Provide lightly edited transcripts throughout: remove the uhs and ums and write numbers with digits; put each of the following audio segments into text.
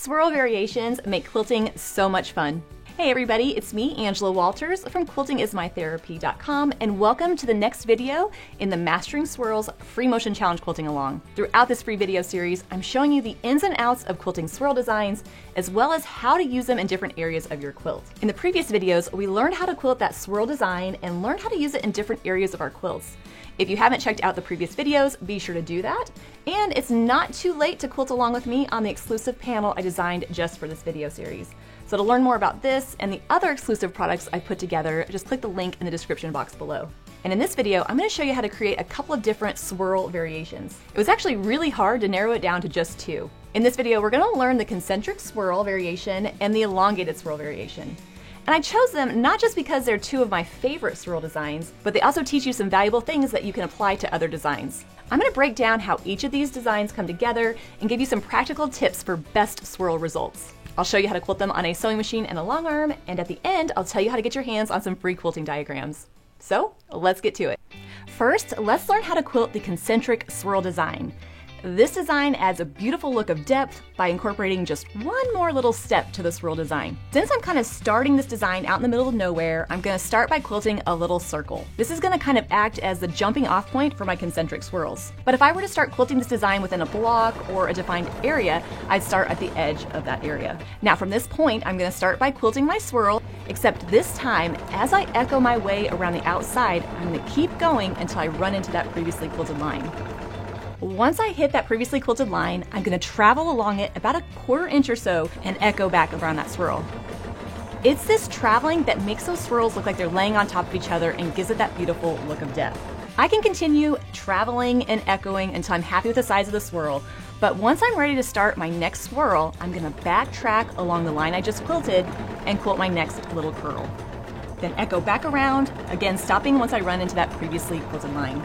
Swirl variations make quilting so much fun. Hey everybody, it's me, Angela Walters from QuiltingIsMyTherapy.com, and welcome to the next video in the Mastering Swirls Free Motion Challenge Quilting Along. Throughout this free video series, I'm showing you the ins and outs of quilting swirl designs, as well as how to use them in different areas of your quilt. In the previous videos, we learned how to quilt that swirl design and learned how to use it in different areas of our quilts. If you haven't checked out the previous videos, be sure to do that. And it's not too late to quilt along with me on the exclusive panel I designed just for this video series. So to learn more about this and the other exclusive products I put together, just click the link in the description box below. And in this video, I'm going to show you how to create a couple of different swirl variations. It was actually really hard to narrow it down to just two. In this video, we're going to learn the concentric swirl variation and the elongated swirl variation. And I chose them not just because they're two of my favorite swirl designs, but they also teach you some valuable things that you can apply to other designs. I'm going to break down how each of these designs come together and give you some practical tips for best swirl results. I'll show you how to quilt them on a sewing machine and a long arm, and at the end, I'll tell you how to get your hands on some free quilting diagrams. So, let's get to it. First, let's learn how to quilt the concentric swirl design. This design adds a beautiful look of depth by incorporating just one more little step to the swirl design. Since I'm kind of starting this design out in the middle of nowhere, I'm going to start by quilting a little circle. This is going to kind of act as the jumping off point for my concentric swirls. But if I were to start quilting this design within a block or a defined area, I'd start at the edge of that area. Now from this point, I'm going to start by quilting my swirl, except this time, as I echo my way around the outside, I'm going to keep going until I run into that previously quilted line. Once I hit that previously quilted line, I'm going to travel along it about a quarter inch or so and echo back around that swirl. It's this traveling that makes those swirls look like they're laying on top of each other and gives it that beautiful look of depth. I can continue traveling and echoing until I'm happy with the size of the swirl, but once I'm ready to start my next swirl, I'm going to backtrack along the line I just quilted and quilt my next little curl. Then echo back around, again stopping once I run into that previously quilted line.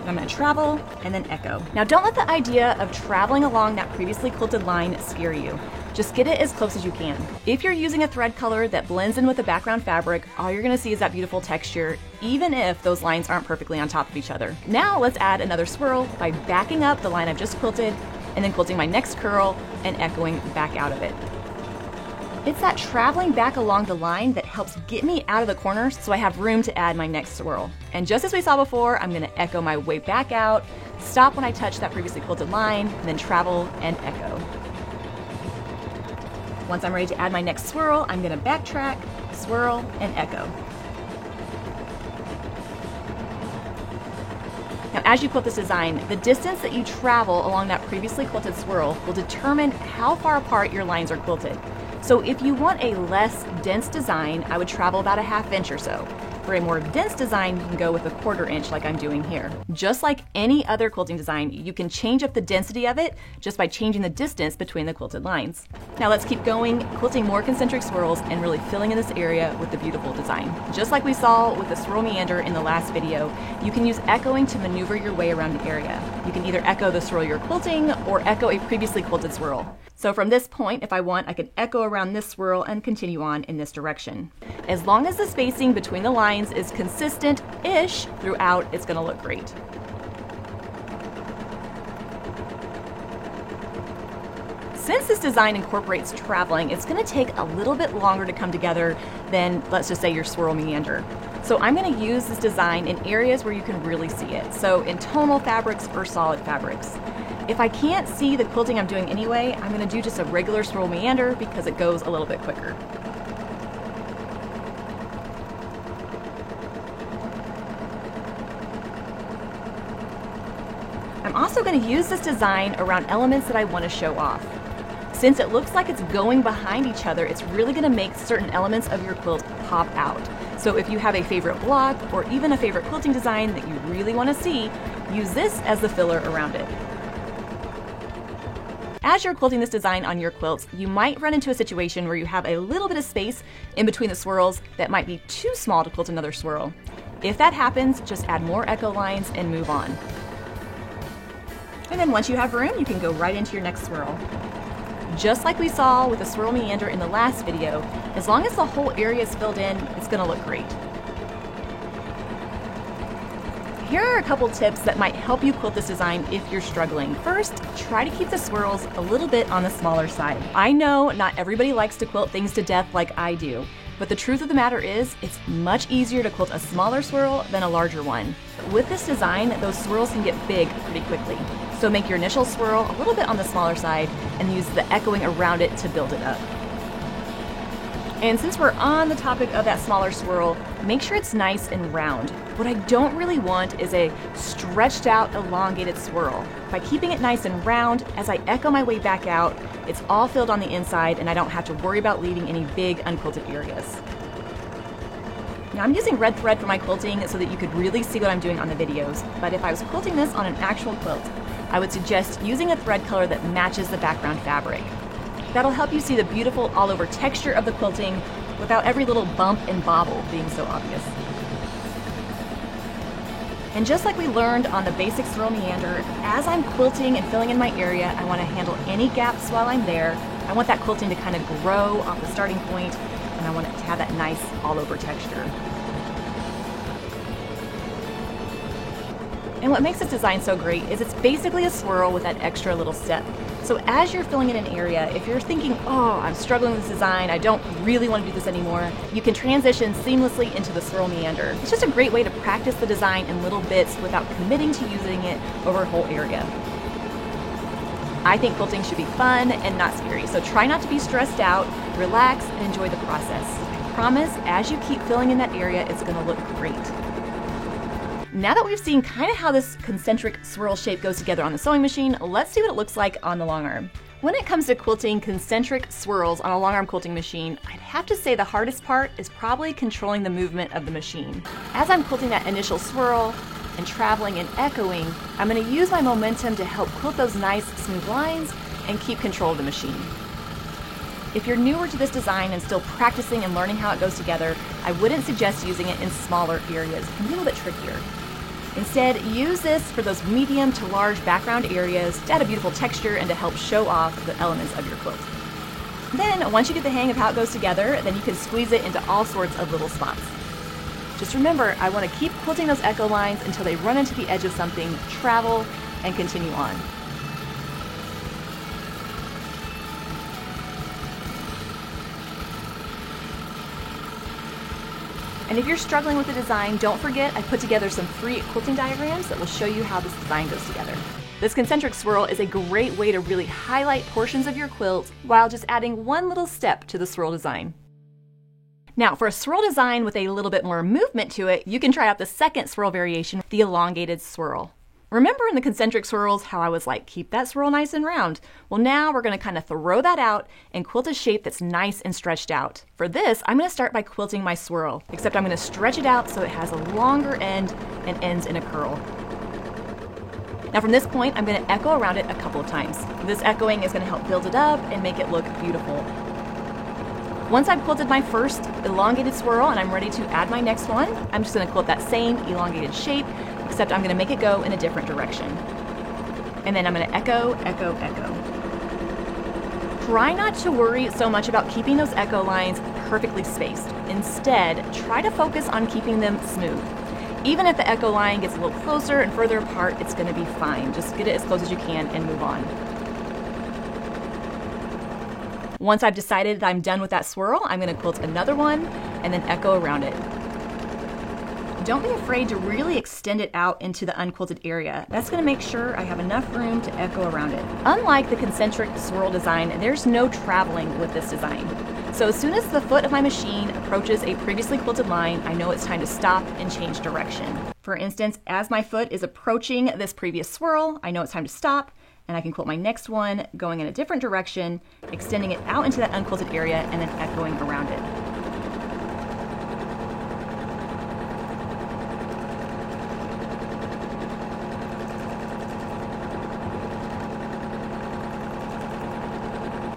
I'm going to travel and then echo. Now don't let the idea of traveling along that previously quilted line scare you. Just get it as close as you can. If you're using a thread color that blends in with the background fabric, all you're going to see is that beautiful texture, even if those lines aren't perfectly on top of each other. Now let's add another swirl by backing up the line I've just quilted and then quilting my next curl and echoing back out of it. It's that traveling back along the line that helps get me out of the corner so I have room to add my next swirl. And just as we saw before, I'm going to echo my way back out, stop when I touch that previously quilted line, and then travel and echo. Once I'm ready to add my next swirl, I'm going to backtrack, swirl, and echo. Now as you quilt this design, the distance that you travel along that previously quilted swirl will determine how far apart your lines are quilted. So if you want a less dense design, I would travel about a ½ inch or so. For a more dense design, you can go with a ¼ inch like I'm doing here. Just like any other quilting design, you can change up the density of it just by changing the distance between the quilted lines. Now let's keep going, quilting more concentric swirls and really filling in this area with the beautiful design. Just like we saw with the swirl meander in the last video, you can use echoing to maneuver your way around the area. You can either echo the swirl you're quilting or echo a previously quilted swirl. So from this point, if I want, I can echo around this swirl and continue on in this direction. As long as the spacing between the lines is consistent-ish throughout, it's going to look great. Since this design incorporates traveling, it's going to take a little bit longer to come together than, let's just say, your swirl meander. So I'm going to use this design in areas where you can really see it, so in tonal fabrics or solid fabrics. If I can't see the quilting I'm doing anyway, I'm going to do just a regular swirl meander because it goes a little bit quicker. I'm also going to use this design around elements that I want to show off. Since it looks like it's going behind each other, it's really going to make certain elements of your quilt pop out. So if you have a favorite block or even a favorite quilting design that you really want to see, use this as the filler around it. As you're quilting this design on your quilts, you might run into a situation where you have a little bit of space in between the swirls that might be too small to quilt another swirl. If that happens, just add more echo lines and move on. And then once you have room, you can go right into your next swirl. Just like we saw with the swirl meander in the last video, as long as the whole area is filled in, it's going to look great. Here are a couple tips that might help you quilt this design if you're struggling. First, try to keep the swirls a little bit on the smaller side. I know not everybody likes to quilt things to death like I do, but the truth of the matter is, it's much easier to quilt a smaller swirl than a larger one. With this design, those swirls can get big pretty quickly. So make your initial swirl a little bit on the smaller side and use the echoing around it to build it up. And since we're on the topic of that smaller swirl, make sure it's nice and round. What I don't really want is a stretched out, elongated swirl. By keeping it nice and round, as I echo my way back out, it's all filled on the inside and I don't have to worry about leaving any big unquilted areas. Now I'm using red thread for my quilting so that you could really see what I'm doing on the videos, but if I was quilting this on an actual quilt, I would suggest using a thread color that matches the background fabric. That'll help you see the beautiful all-over texture of the quilting without every little bump and bobble being so obvious. And just like we learned on the basic swirl meander, as I'm quilting and filling in my area, I want to handle any gaps while I'm there. I want that quilting to kind of grow off the starting point, and I want it to have that nice all-over texture. And what makes this design so great is it's basically a swirl with that extra little step. So as you're filling in an area, if you're thinking, oh, I'm struggling with this design, I don't really want to do this anymore, you can transition seamlessly into the swirl meander. It's just a great way to practice the design in little bits without committing to using it over a whole area. I think quilting should be fun and not scary, so try not to be stressed out, relax, and enjoy the process. I promise, as you keep filling in that area, it's going to look great. Now that we've seen kind of how this concentric swirl shape goes together on the sewing machine, let's see what it looks like on the long arm. When it comes to quilting concentric swirls on a long arm quilting machine, I'd have to say the hardest part is probably controlling the movement of the machine. As I'm quilting that initial swirl and traveling and echoing, I'm going to use my momentum to help quilt those nice smooth lines and keep control of the machine. If you're newer to this design and still practicing and learning how it goes together, I wouldn't suggest using it in smaller areas. It can be a little bit trickier. Instead, use this for those medium to large background areas to add a beautiful texture and to help show off the elements of your quilt. Then, once you get the hang of how it goes together, then you can squeeze it into all sorts of little spots. Just remember, I want to keep quilting those echo lines until they run into the edge of something, travel, and continue on. And if you're struggling with the design, don't forget I put together some free quilting diagrams that will show you how this design goes together. This concentric swirl is a great way to really highlight portions of your quilt while just adding one little step to the swirl design. Now, for a swirl design with a little bit more movement to it, you can try out the second swirl variation, the elongated swirl. Remember in the concentric swirls how I was like, keep that swirl nice and round? Well, now we're going to kind of throw that out and quilt a shape that's nice and stretched out. For this, I'm going to start by quilting my swirl, except I'm going to stretch it out so it has a longer end and ends in a curl. Now from this point, I'm going to echo around it a couple of times. This echoing is going to help build it up and make it look beautiful. Once I've quilted my first elongated swirl and I'm ready to add my next one, I'm just going to quilt that same elongated shape, except I'm going to make it go in a different direction. And then I'm going to echo, echo, echo. Try not to worry so much about keeping those echo lines perfectly spaced. Instead, try to focus on keeping them smooth. Even if the echo line gets a little closer and further apart, it's going to be fine. Just get it as close as you can and move on. Once I've decided that I'm done with that swirl, I'm going to quilt another one and then echo around it. Don't be afraid to really extend it out into the unquilted area. That's going to make sure I have enough room to echo around it. Unlike the concentric swirl design, there's no traveling with this design. So as soon as the foot of my machine approaches a previously quilted line, I know it's time to stop and change direction. For instance, as my foot is approaching this previous swirl, I know it's time to stop, and I can quilt my next one going in a different direction, extending it out into that unquilted area and then echoing around it.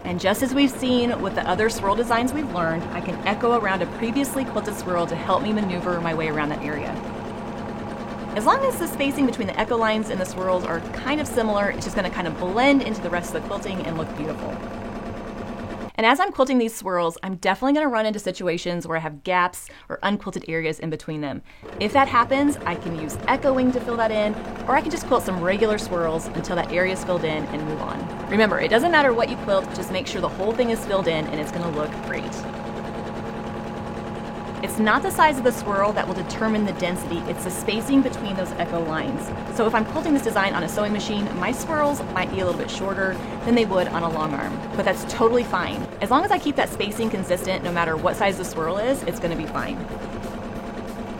And just as we've seen with the other swirl designs we've learned, I can echo around a previously quilted swirl to help me maneuver my way around that area. As long as the spacing between the echo lines and the swirls are kind of similar, it's just going to kind of blend into the rest of the quilting and look beautiful. And And as I'm quilting these swirls, I'm definitely going to run into situations where I have gaps or unquilted areas in between them. If that happens, I can use echoing to fill that in, or I can just quilt some regular swirls until that area is filled in and move on. Remember, it doesn't matter what you quilt, just make sure the whole thing is filled in and it's going to look great. It's not the size of the swirl that will determine the density, it's the spacing between those echo lines. So if I'm quilting this design on a sewing machine, my swirls might be a little bit shorter than they would on a long arm, but that's totally fine. As long as I keep that spacing consistent, no matter what size the swirl is, it's going to be fine.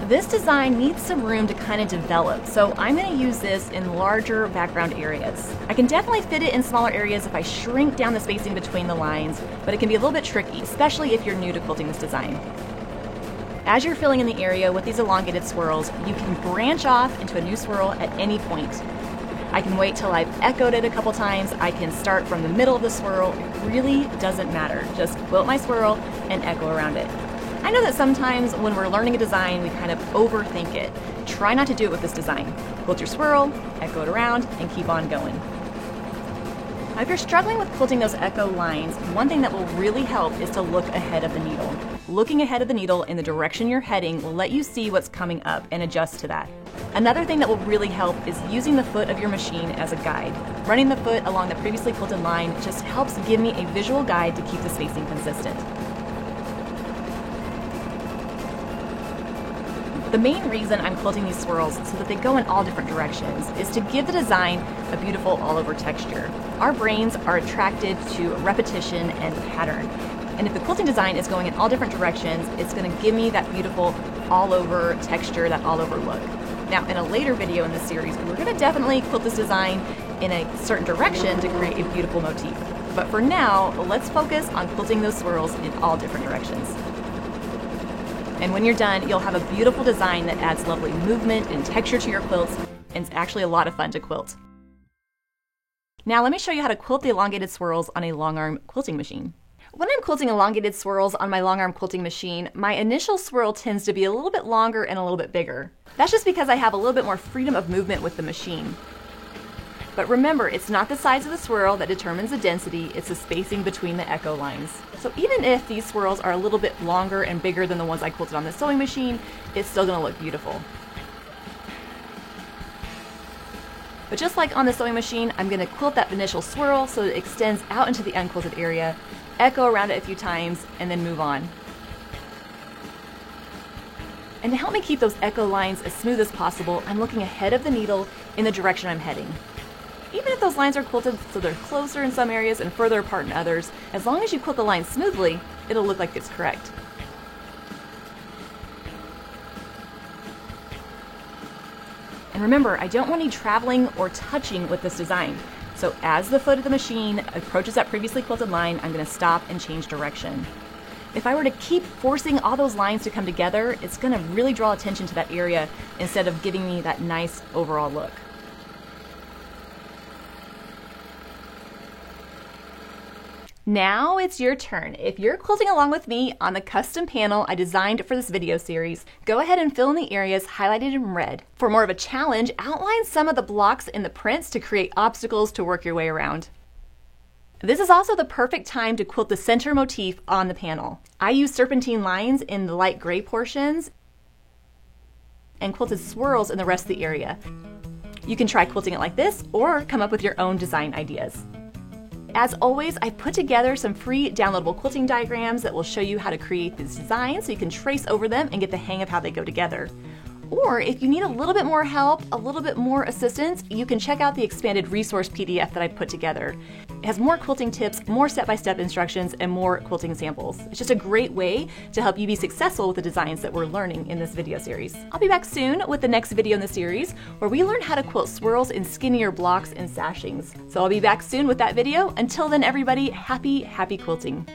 This design needs some room to kind of develop, so I'm going to use this in larger background areas. I can definitely fit it in smaller areas if I shrink down the spacing between the lines, but it can be a little bit tricky, especially if you're new to quilting this design. As you're filling in the area with these elongated swirls, you can branch off into a new swirl at any point. I can wait till I've echoed it a couple times, I can start from the middle of the swirl, it really doesn't matter. Just quilt my swirl and echo around it. I know that sometimes when we're learning a design, we kind of overthink it. Try not to do it with this design. Quilt your swirl, echo it around, and keep on going. Now, if you're struggling with quilting those echo lines, one thing that will really help is to look ahead of the needle. Looking ahead of the needle in the direction you're heading will let you see what's coming up and adjust to that. Another thing that will really help is using the foot of your machine as a guide. Running the foot along the previously quilted line just helps give me a visual guide to keep the spacing consistent. The main reason I'm quilting these swirls so that they go in all different directions is to give the design a beautiful all-over texture. Our brains are attracted to repetition and pattern. And if the quilting design is going in all different directions, it's going to give me that beautiful all-over texture, that all-over look. Now, in a later video in this series, we're going to definitely quilt this design in a certain direction to create a beautiful motif. But for now, let's focus on quilting those swirls in all different directions. And when you're done, you'll have a beautiful design that adds lovely movement and texture to your quilts, and it's actually a lot of fun to quilt. Now let me show you how to quilt the elongated swirls on a long arm quilting machine. When I'm quilting elongated swirls on my long arm quilting machine, my initial swirl tends to be a little bit longer and a little bit bigger. That's just because I have a little bit more freedom of movement with the machine. But remember, it's not the size of the swirl that determines the density, it's the spacing between the echo lines. So even if these swirls are a little bit longer and bigger than the ones I quilted on the sewing machine, it's still going to look beautiful. But just like on the sewing machine, I'm going to quilt that initial swirl so it extends out into the unquilted area, echo around it a few times, and then move on. And to help me keep those echo lines as smooth as possible, I'm looking ahead of the needle in the direction I'm heading. Even if those lines are quilted so they're closer in some areas and further apart in others, as long as you quilt the line smoothly, it'll look like it's correct. And remember, I don't want any traveling or touching with this design. So as the foot of the machine approaches that previously quilted line, I'm going to stop and change direction. If I were to keep forcing all those lines to come together, it's going to really draw attention to that area instead of giving me that nice overall look. Now it's your turn. If you're quilting along with me on the custom panel I designed for this video series, go ahead and fill in the areas highlighted in red. For more of a challenge, outline some of the blocks in the prints to create obstacles to work your way around. This is also the perfect time to quilt the center motif on the panel. I used serpentine lines in the light gray portions and quilted swirls in the rest of the area. You can try quilting it like this or come up with your own design ideas. As always, I've put together some free downloadable quilting diagrams that will show you how to create these designs so you can trace over them and get the hang of how they go together. Or if you need a little bit more help, a little bit more assistance, you can check out the expanded resource PDF that I put together. It has more quilting tips, more step-by-step instructions, and more quilting samples. It's just a great way to help you be successful with the designs that we're learning in this video series. I'll be back soon with the next video in the series where we learn how to quilt swirls in skinnier blocks and sashings. So I'll be back soon with that video. Until then, everybody, happy quilting.